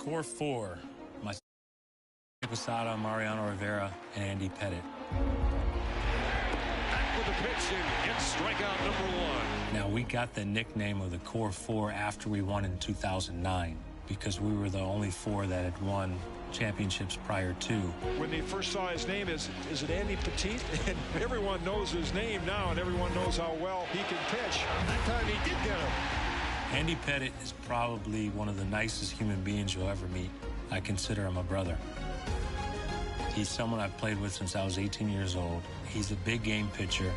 Core four, my Posada, Mariano Rivera, and Andy Pettitte. Back with the pitch and gets strikeout number one. Now, we got the nickname of the Core four after we won in 2009 because we were the only four that had won championships prior to. When they first saw his name, is it Andy Pettitte? And everyone knows his name now, and everyone knows how well he can pitch. That time he did get him. Andy Pettitte is probably one of the nicest human beings you'll ever meet. I consider him a brother. He's someone I've played with since I was 18 years old. He's a big game pitcher.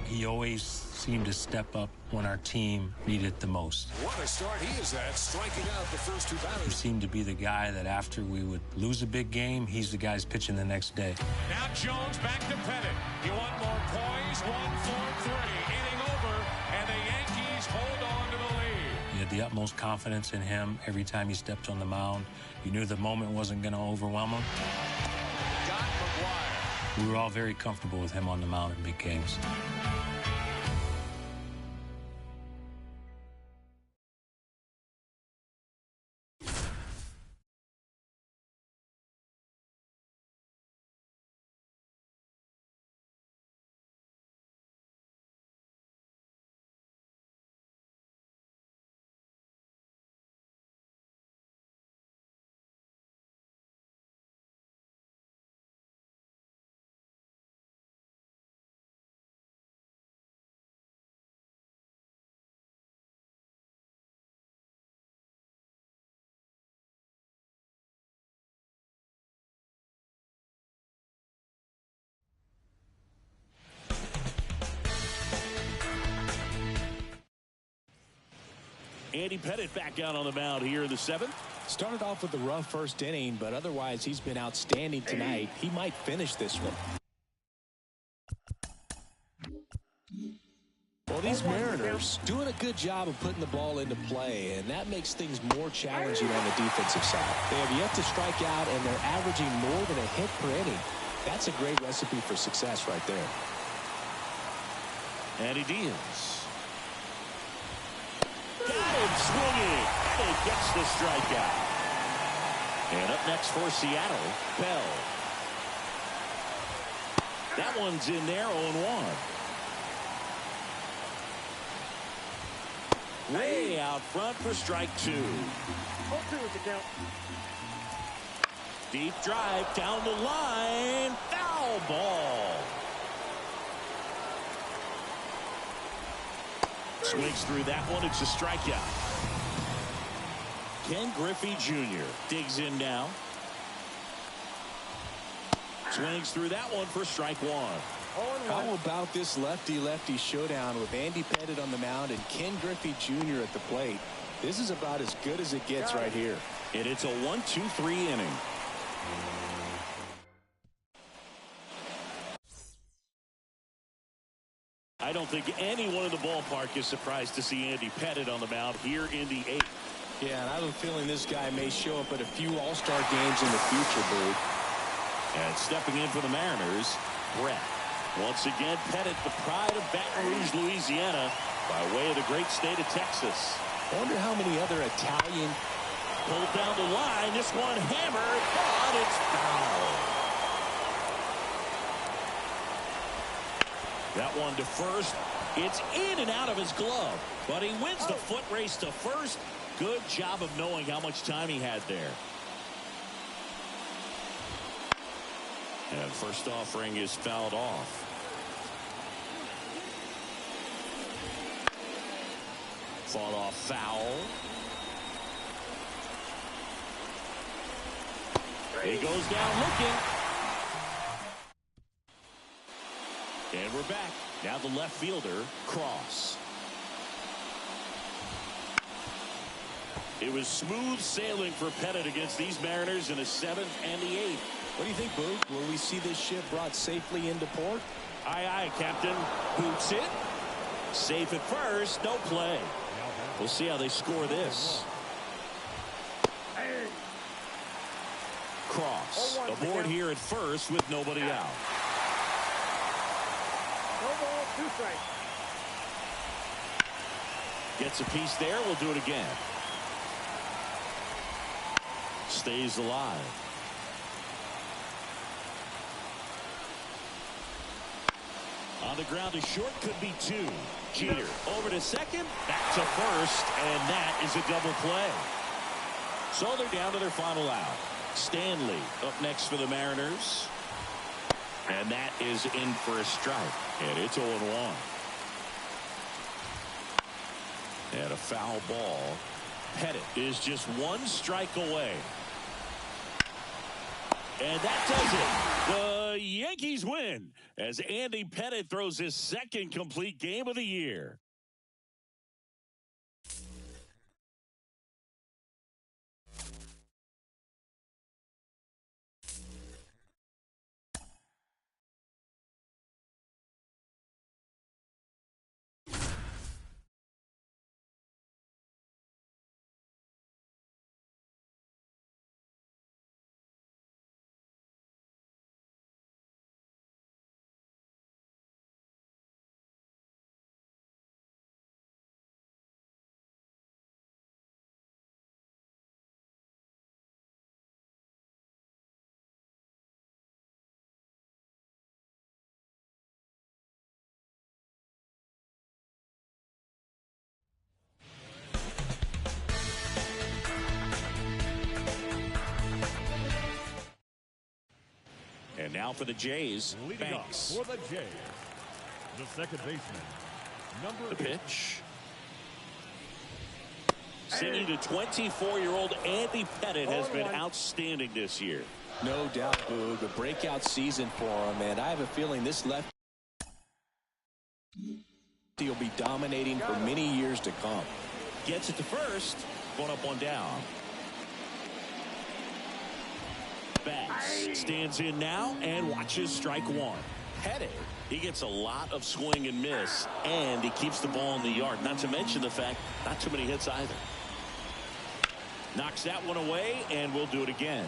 He always seemed to step up when our team needed it the most. What a start he is at, striking out the first two batters. He seemed to be the guy that after we would lose a big game, he's the guy's pitching the next day. Now Jones back to Pettitte. You want more poise? 1-4-3. Inning over, and the Yankees hold on to the lead. You had the utmost confidence in him every time he stepped on the mound. You knew the moment wasn't going to overwhelm him. Got McGuire. We were all very comfortable with him on the mound in big games. Andy Pettitte back out on the mound here in the seventh. Started off with a rough first inning, but otherwise he's been outstanding tonight. He might finish this one. Well, these Mariners doing a good job of putting the ball into play, and that makes things more challenging on the defensive side. They have yet to strike out, and they're averaging more than a hit per inning. That's a great recipe for success right there. Eddie Diaz. Got him swinging, and he gets the strikeout. And up next for Seattle, Bell. That one's in there, 0-1. Way out front for strike two. 0-2 is the count. Deep drive down the line. Foul ball. Swings through that one. It's a strikeout. Ken Griffey Jr. digs in now. Swings through that one for strike one. How about this lefty-lefty showdown with Andy Pettitte on the mound and Ken Griffey Jr. at the plate? This is about as good as it gets right here. And it's a 1-2-3 inning. I don't think anyone in the ballpark is surprised to see Andy Pettitte on the mound here in the eighth. Yeah, and I have a feeling this guy may show up at a few All-Star games in the future, Boo. And stepping in for the Mariners, Brett. Once again, Pettitte, the pride of Baton Rouge, Louisiana, by way of the great state of Texas. I wonder how many other Italian... Pulled down the line, this one hammered, but it's foul. That one to first. It's in and out of his glove, but he wins the foot race to first. Good job of knowing how much time he had there. And first offering is fouled off. Fought off foul. He goes down looking. And we're back. Now the left fielder, Cross. It was smooth sailing for Pettitte against these Mariners in the 7th and the 8th. What do you think, Boo? Will we see this ship brought safely into port? Aye, aye, Captain. Boots it. Safe at first. No play. We'll see how they score this. Cross aboard here at first with nobody out. No ball, 2 strikes. Gets a piece there. We'll do it again. stays alive. On the ground to short, could be two. Jeter over to second, back to first, and that is a double play. So they're down to their final out. Stanley up next for the Mariners. And that is in for a strike. And it's 0-1. And a foul ball. Pettit is just one strike away. And that does it. The Yankees win as Andy Pettit throws his second complete game of the year. And now for the Jays, Banks. For the Jays, the second baseman, number The pitch. Singing to 24-year-old Andy Pettit has been outstanding this year. No doubt, Boog. The breakout season for him, and I have a feeling this left he'll be dominating for many years to come. Gets it to first. One up, one down. Banks stands in now and watches strike one. Pettit, he gets a lot of swing and miss, and he keeps the ball in the yard. Not to mention the fact, not too many hits either. Knocks that one away, and we'll do it again.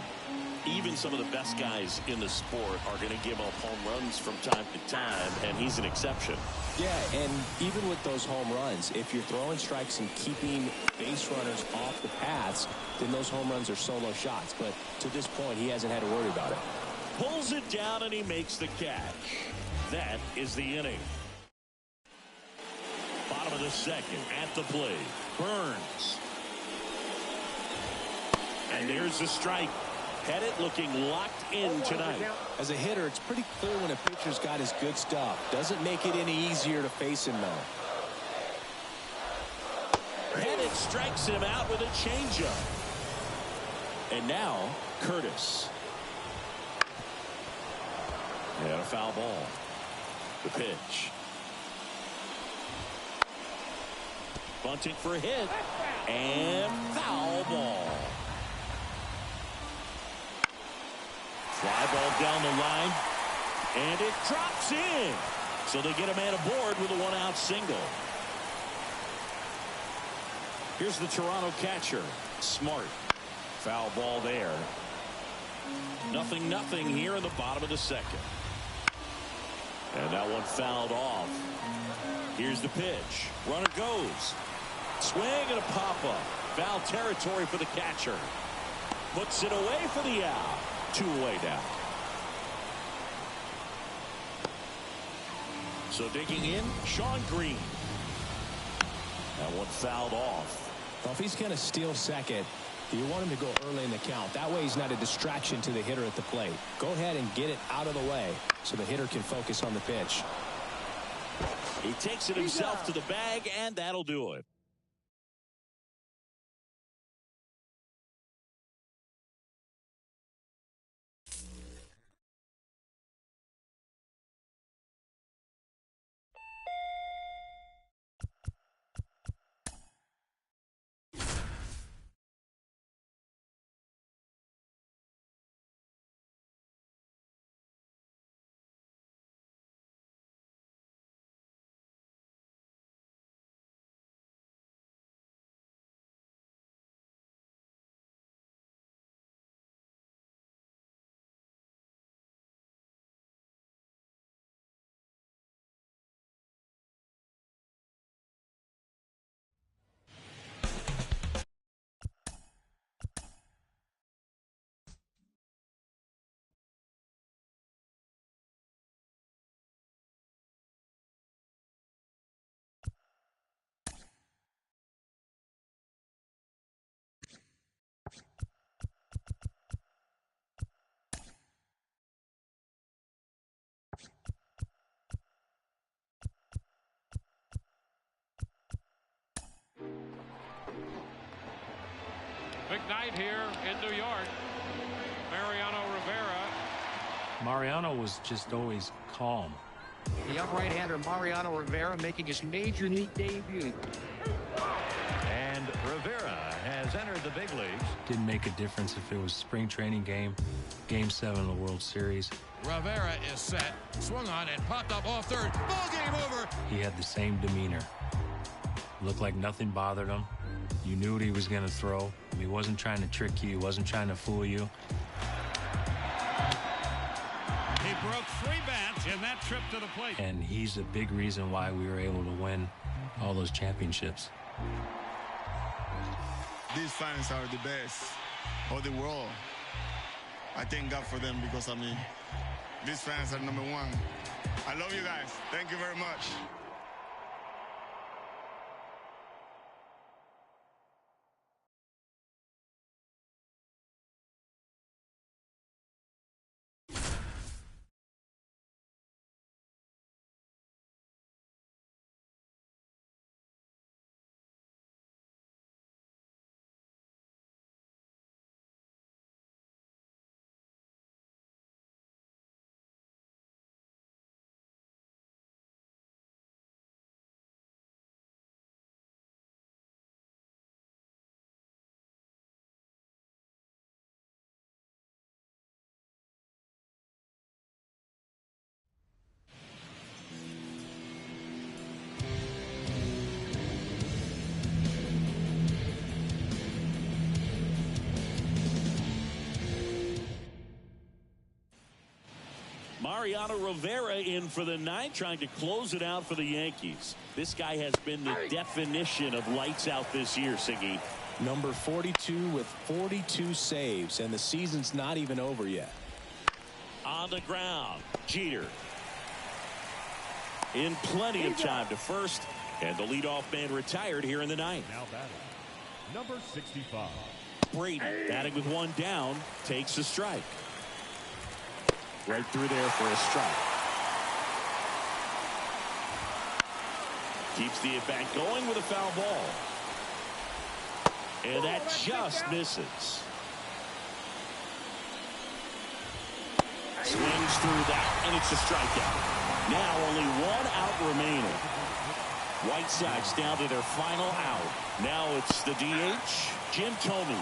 Even some of the best guys in the sport are going to give up home runs from time to time, and he's an exception. Yeah, and even with those home runs, if you're throwing strikes and keeping base runners off the paths, then those home runs are solo shots. But to this point, he hasn't had to worry about it. Pulls it down, and he makes the catch. That is the inning. Bottom of the second, at the plate, Burns. And there's the strike. Pettit looking locked in tonight. As a hitter, it's pretty clear when a pitcher's got his good stuff. Doesn't make it any easier to face him, though. Pettit strikes him out with a changeup. And now, Curtis. And a foul ball. The pitch. Bunting for a hit. And foul ball. Fly ball down the line, and it drops in. So they get a man aboard with a one-out single. Here's the Toronto catcher, Smart. Foul ball there. 0-0 here in the bottom of the second. And that one fouled off. Here's the pitch. Runner goes. Swing and a pop-up. Foul territory for the catcher. Puts it away for the out. 2 away now. So digging in, Sean Green. That one fouled off. Well, if he's going to steal second, you want him to go early in the count. That way he's not a distraction to the hitter at the plate. Go ahead and get it out of the way so the hitter can focus on the pitch. He takes it himself to the bag, and that'll do it. Big night here in New York. Mariano Rivera. Mariano was just always calm. The upright-hander Mariano Rivera making his major league debut. And Rivera has entered the big leagues. Didn't make a difference if it was spring training game, Game 7 of the World Series. Rivera is set, swung on and popped up off third. Ball game over. He had the same demeanor. Looked like nothing bothered him. You knew what he was going to throw. He wasn't trying to trick you. He wasn't trying to fool you. He broke 3 bats in that trip to the plate. And he's a big reason why we were able to win all those championships. These fans are the best of the world. I thank God for them because, I mean, these fans are number one. I love you guys. Thank you very much. Mariano Rivera in for the ninth, trying to close it out for the Yankees. This guy has been the definition of lights out this year, Siggy. Number 42 with 42 saves, and the season's not even over yet. On the ground, Jeter. In plenty of time to first, and the leadoff man retired here in the ninth. Now batting, number 65. Brady, batting with 1 down, takes a strike. Right through there for a strike. Keeps the at-bat going with a foul ball. And that just misses. Swings through that, and it's a strikeout. Now only 1 out remaining. White Sox down to their final out. Now it's the DH, Jim Thome.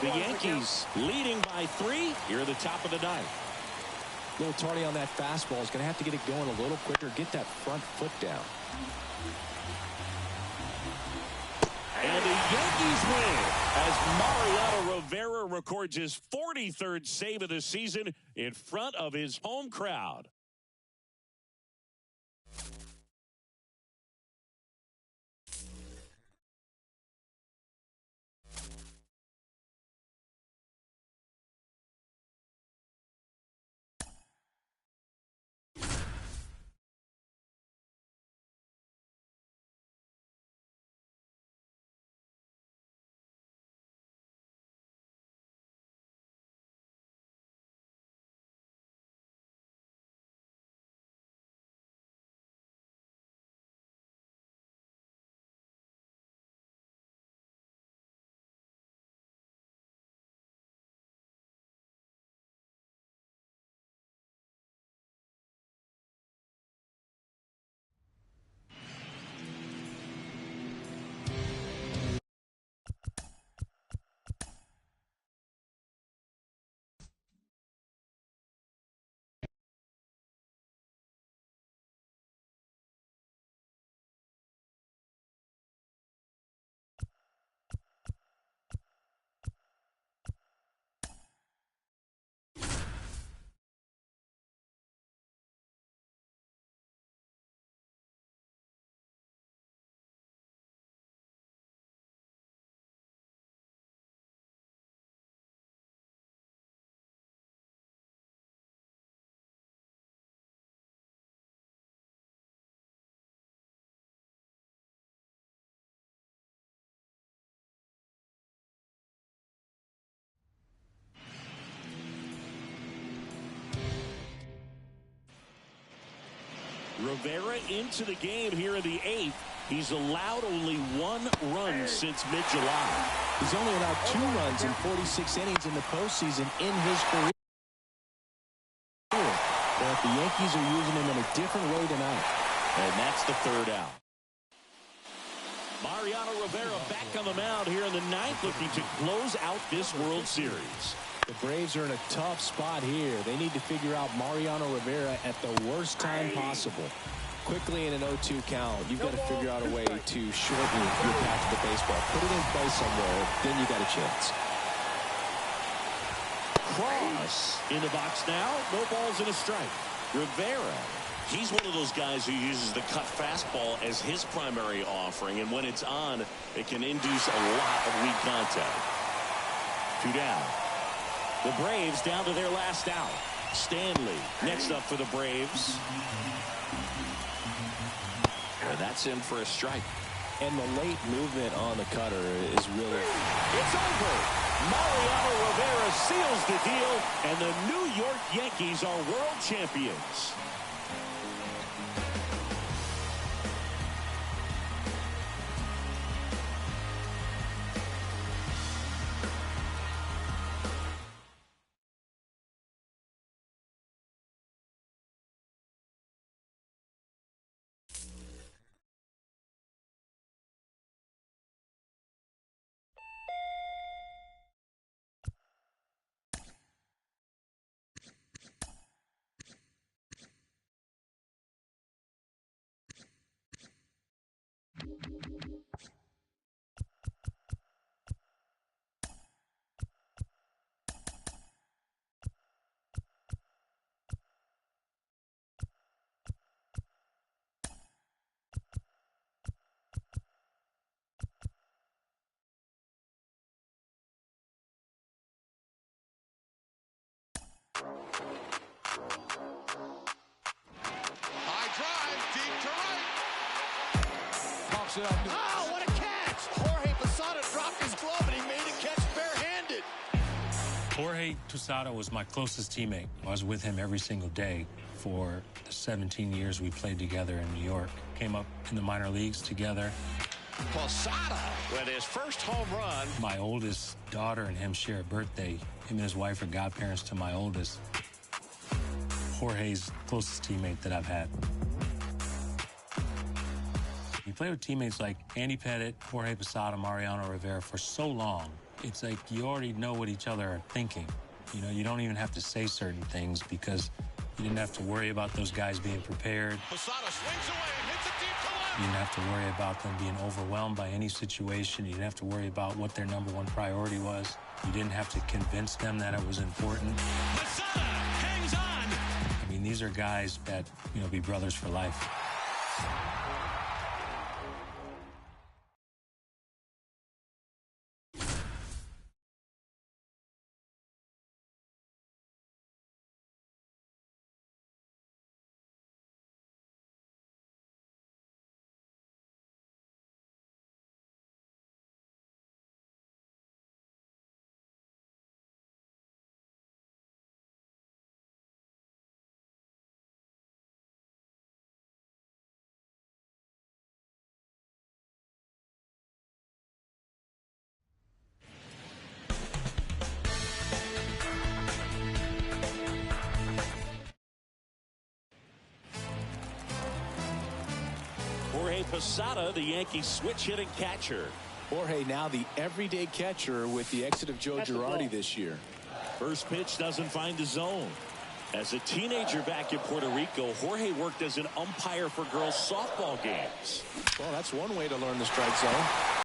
The Yankees leading by 3 here at the top of the ninth. A little tardy on that fastball. Is going to have to get it going a little quicker. Get that front foot down. And the Yankees win as Mariano Rivera records his 43rd save of the season in front of his home crowd. Rivera into the game here in the 8th. He's allowed only 1 run since mid-July. He's only allowed 2 runs in 46 innings in the postseason in his career. But the Yankees are using him in a different way tonight. And that's the 3rd out. Mariano Rivera back on the mound here in the 9th, looking to close out this World Series. The Braves are in a tough spot here. They need to figure out Mariano Rivera at the worst time possible. Quickly in an 0-2 count, you've got to figure out a way to shorten your path to the baseball. Put it in play somewhere, then you got a chance. Cross in the box now. No balls and a strike. Rivera, he's one of those guys who uses the cut fastball as his primary offering, and when it's on, it can induce a lot of weak contact. 2 down. The Braves down to their last out. Stanley next up for the Braves. And that's in for a strike. And the late movement on the cutter is really... It's over. Mariano Rivera seals the deal, and the New York Yankees are world champions. Oh, what a catch! Jorge Posada dropped his glove and he made a catch barehanded. Jorge Posada was my closest teammate. I was with him every single day for the 17 years we played together in New York. Came up in the minor leagues together. Posada with his first home run. My oldest daughter and him share a birthday. Him and his wife are godparents to my oldest. Jorge's closest teammate that I've had. You play with teammates like Andy Pettitte, Jorge Posada, Mariano Rivera for so long, it's like you already know what each other are thinking. You know, you don't even have to say certain things because you didn't have to worry about those guys being prepared. Posada swings away and hits it deep to left. You didn't have to worry about them being overwhelmed by any situation. You didn't have to worry about what their #1 priority was. You didn't have to convince them that it was important. Posada hangs on. I mean, these are guys that, you know, be brothers for life. Jorge Posada, the Yankees switch-hitting catcher. Jorge now the everyday catcher with the exit of Joe Girardi this year. First pitch doesn't find the zone. As a teenager back in Puerto Rico, Jorge worked as an umpire for girls' softball games. Well, that's one way to learn the strike zone.